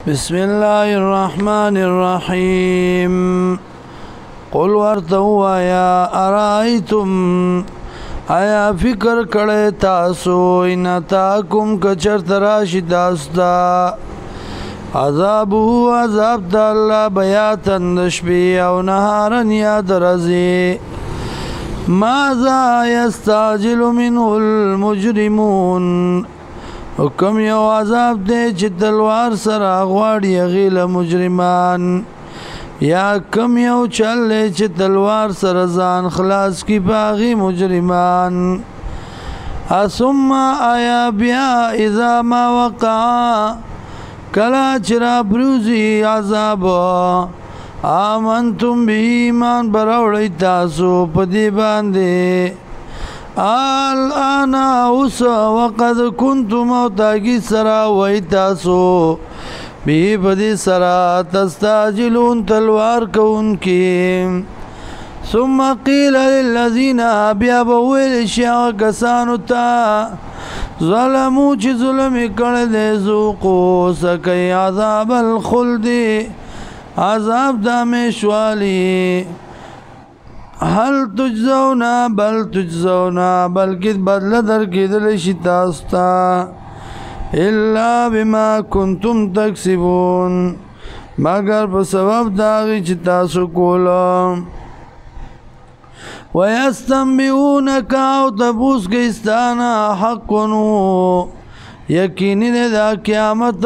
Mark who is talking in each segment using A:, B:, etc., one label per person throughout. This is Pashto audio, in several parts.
A: بسم الله الرحمن الرحيم قل ورتوا يا أرأيتم آیا فکر کړی تاسو ان تاکم کچر تراشی تاستا عذاب د الله بیاتن دشبی او نهارن یا درزی ماذا یستعجل منه المجرمون حکم یو عذاب دے چې تلوار سره غواړي غیل مجرمان یا کم یو چل چې تلوار سره ځان خلاص کی باغی مجرمان ثم آیا بیا اذا ما وقع کلا چرا بروزی عذاب آمنتم به ایمان براوړی تاسو په دې باندې الان اوس وقد كنتم تاگی سرا وی تاسو بی بدی سرا تستاجلون تلوار کون کی ثم قیل للذین بیا بویل شیع کسانو تا ظلمو چی ظلمی کرد زوقو سکی عذاب الخلد عذاب دامیشوالی هل تجزونا بل تجزونا بلکہ بدل در کدل شتاستا الا بما کنتم تکسبون مگر په سبب داغی چتاسو کولو ویستنبئونک او تبوس کستانا حقنو یقینی دا قیامت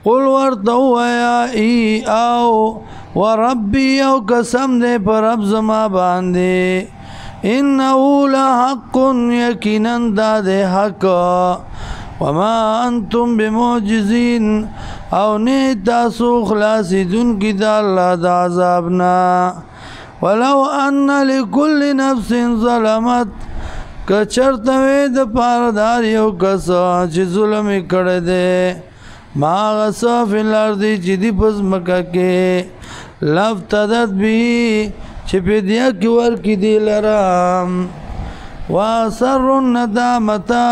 A: قل ورتو یا ای او وربی او قسم دے پر رب زما باندے انہو لحق یقیناً داد حق وما انتم بمعجزین او نیتاسو خلاصی دن کی دا اللہ دا عذابنا ولو ان لکل نفس ظلمت کچرتوی دا پارداریو کسا چی ظلمی کردے ما غصا فی الارضی چی دی پس مکہ کے لفتدت بی چپی دیا کی ورکی دی لرام واسر الندامتا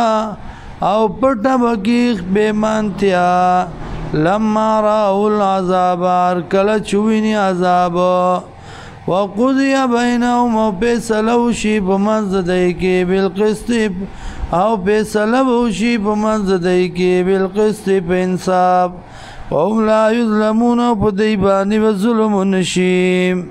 A: او پٹا بکیخ بیمانتیا لما راو العذابار کل چوینی عذاب وقضی بینهم او پیسلوشی بمنزدائی کی بالقسط او پیسلوشی بمنزدائی کی بالقسط پہ انصاف وهم لا یظلمون پدیبانی و ظلم نشیم